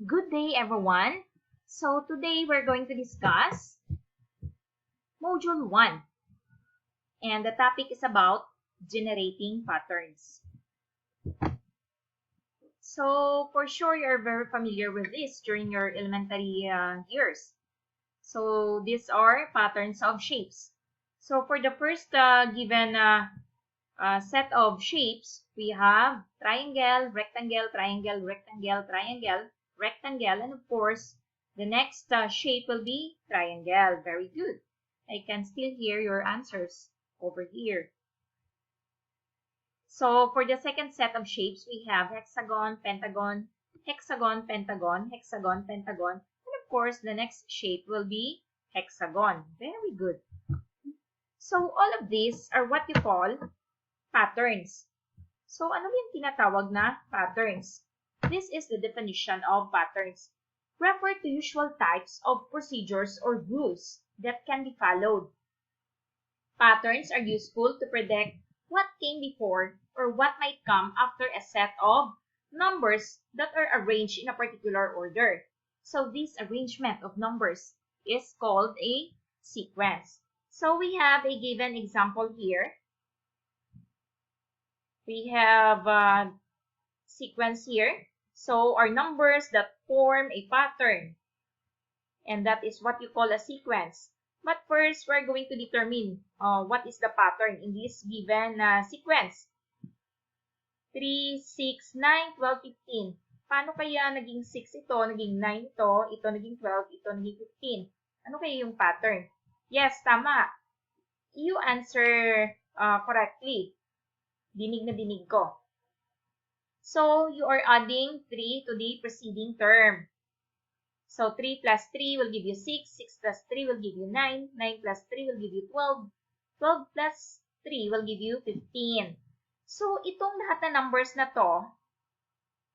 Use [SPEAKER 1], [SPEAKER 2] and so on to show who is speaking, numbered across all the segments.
[SPEAKER 1] Good day, everyone. So today we're going to discuss Module 1, and the topic is about generating patterns. So for sure, you're very familiar with this during your elementary years. So these are patterns of shapes. So for the first given set of shapes, we have triangle, rectangle, triangle, rectangle, triangle, rectangle, and of course, the next shape will be triangle. Very good. I can still hear your answers over here. So for the second set of shapes, we have hexagon, pentagon, hexagon, pentagon, hexagon, pentagon, and of course, the next shape will be hexagon. Very good. So all of these are what you call patterns. So, ano yung tinatawag na patterns? This is the definition of patterns. Refer to usual types of procedures or rules that can be followed. Patterns are useful to predict what came before or what might come after a set of numbers that are arranged in a particular order. So, this arrangement of numbers is called a sequence. So, we have a given example here. We have a sequence here. So, our numbers that form a pattern. And that is what you call a sequence. But first, we're going to determine what is the pattern in this given sequence. 3, 6, 9, 12, 15. Paano kaya naging 6 ito, naging 9 ito naging 12, ito naging 15? Ano kaya yung pattern? Yes, tama. You answer correctly. Dinig na dinig ko. So, you are adding 3 to the preceding term. So, 3 plus 3 will give you 6. 6 plus 3 will give you 9. 9 plus 3 will give you 12. 12 plus 3 will give you 15. So, itong lahat na numbers na to,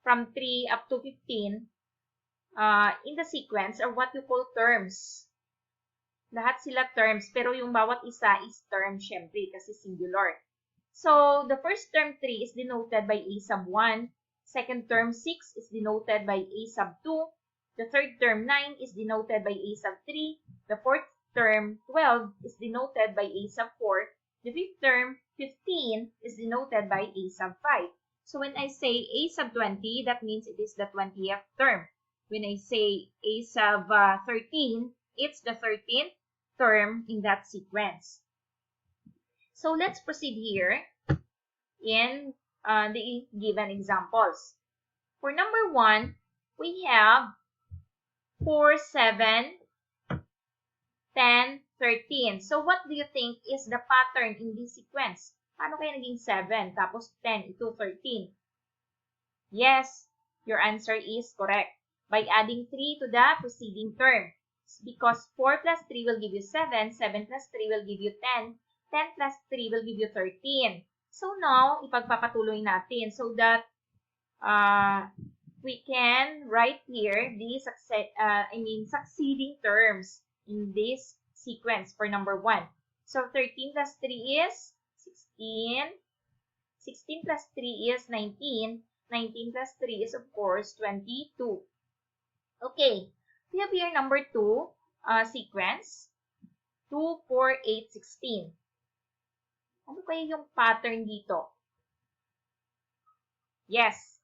[SPEAKER 1] from 3 up to 15, in the sequence are what you call terms. Lahat sila terms, pero yung bawat isa is term, syempre, kasi singular. So, the first term 3 is denoted by A sub 1. Second term 6 is denoted by A sub 2. The third term 9 is denoted by A sub 3. The fourth term 12 is denoted by A sub 4. The fifth term 15 is denoted by A sub 5. So, when I say A sub 20, that means it is the 20th term. When I say A sub 13, it's the 13th term in that sequence. So, let's proceed here in the given examples. For number 1, we have 4, 7, 10, 13. So, what do you think is the pattern in this sequence? Paano kaya naging 7, tapos 10, ito 13? Yes, your answer is correct. By adding 3 to the preceding term. Because 4 plus 3 will give you 7, 7 plus 3 will give you 10, 10 plus 3 will give you 13. So now, ipagpapatuloy natin so that we can write here the succeeding terms in this sequence for number 1. So 13 plus 3 is 16. 16 plus 3 is 19. 19 plus 3 is of course 22. Okay, we have here number 2 sequence. 2, 4, 8, 16. Ano kaya yung pattern dito? Yes,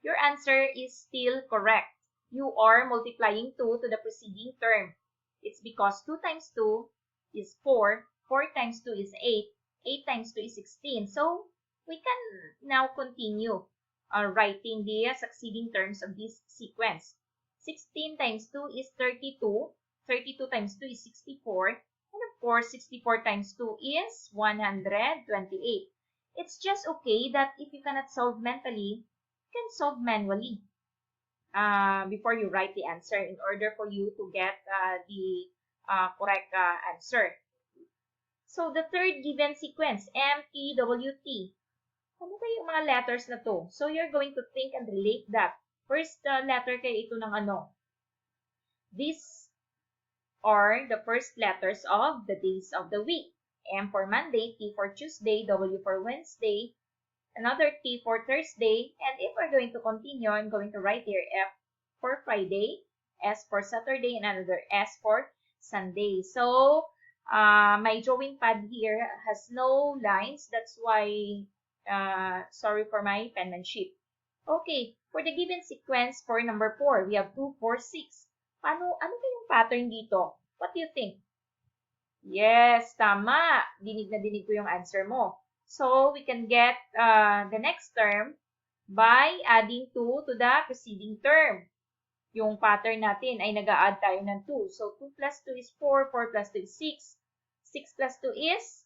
[SPEAKER 1] your answer is still correct. You are multiplying 2 to the preceding term. It's because 2 times 2 is 4, 4 times 2 is 8, 8 times 2 is 16. So, we can now continue writing the succeeding terms of this sequence. 16 times 2 is 32, 32 times 2 is 64, and of course, 64 times 2 is 128. It's just okay that if you cannot solve mentally, you can solve manually before you write the answer in order for you to get the correct answer. So, the third given sequence, M, T, W, T. Ano kayo yung mga letters na to? So, you're going to think and relate that. First letter kaya ito ng ano? These are the first letters of the days of the week. M for Monday, T for Tuesday, W for Wednesday, another T for Thursday, and if we're going to continue, I'm going to write here F for Friday, S for Saturday, and another S for Sunday. So, my drawing pad here has no lines. That's why, sorry for my penmanship. Okay, for the given sequence for number 4, we have 2, 4, 6. Ano kayong pattern dito? What do you think? Yes, tama. Dinig na dinig ko yung answer mo. So, we can get the next term by adding 2 to the preceding term. Yung pattern natin ay nag-a-add tayo ng 2. So, 2 plus 2 is 4, 4 plus 2 is 6, 6 plus 2 is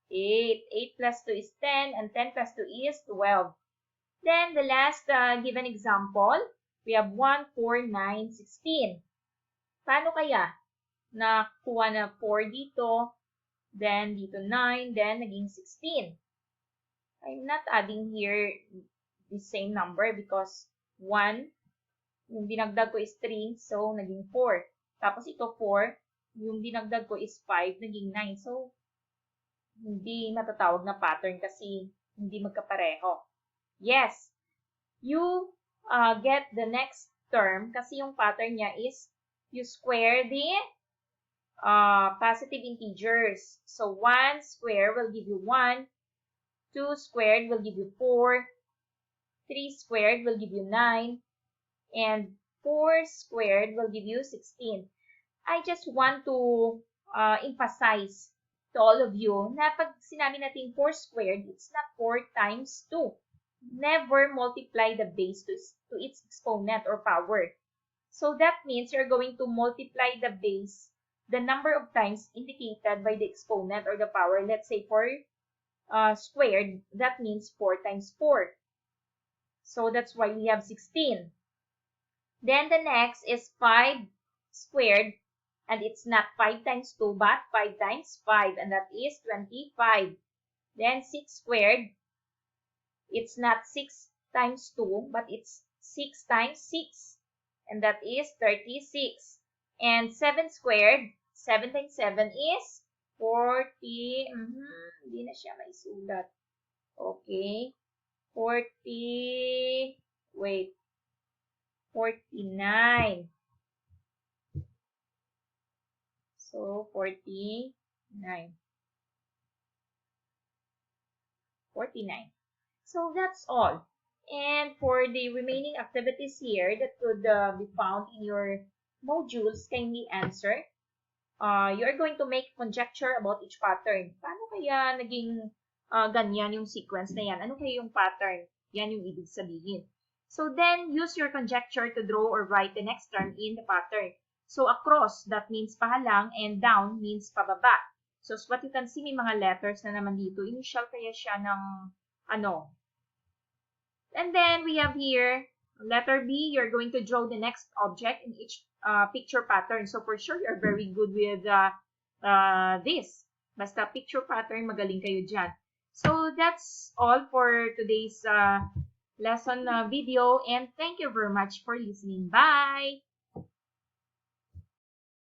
[SPEAKER 1] 8, 8 plus 2 is 10, and 10 plus 2 is 12. Then, the last given example, we have 1, 4, 9, 16. Paano kaya? Nakuha na 4 dito, then dito 9, then naging 16. I'm not adding here the same number because 1, yung dinagdag ko is 3, so naging 4. Tapos ito 4, yung dinagdag ko is 5, naging 9. So, hindi matatawag na pattern kasi hindi magkapareho. Yes, you get the next term kasi yung pattern niya is you square the positive integers. So, 1 squared will give you 1, 2 squared will give you 4, 3 squared will give you 9, and 4 squared will give you 16. I just want to emphasize to all of you na pag sinabi natin 4 squared, it's not 4 times 2. Never multiply the base to its exponent or power. So that means you're going to multiply the base, the number of times indicated by the exponent or the power. Let's say 4 squared, that means 4 times 4. So that's why we have 16. Then the next is 5 squared, and it's not 5 times 2, but 5 times 5, and that is 25. Then 6 squared, it's not 6 times 2, but it's 6 times 6, and that is 36. And 7 squared, 7 times 7 is 40. Hindi na siya maisulat. Okay. 49. So, 49. 49. So, that's all. And for the remaining activities here that could be found in your modules, kindly answer. You are going to make conjecture about each pattern. Paano kaya naging ganyan yung sequence na yan? Ano kaya yung pattern? Yan yung ibig sabihin. So, then, use your conjecture to draw or write the next term in the pattern. So, across, that means pahalang, and down means pababa. So, as what you can see, may mga letters na naman dito. Initial kaya siya ng ano. And then, we have here, letter B, you're going to draw the next object in each picture pattern. So, for sure, you're very good with this. Basta picture pattern, magaling kayo dyan. So, that's all for today's lesson video. And thank you very much for listening. Bye!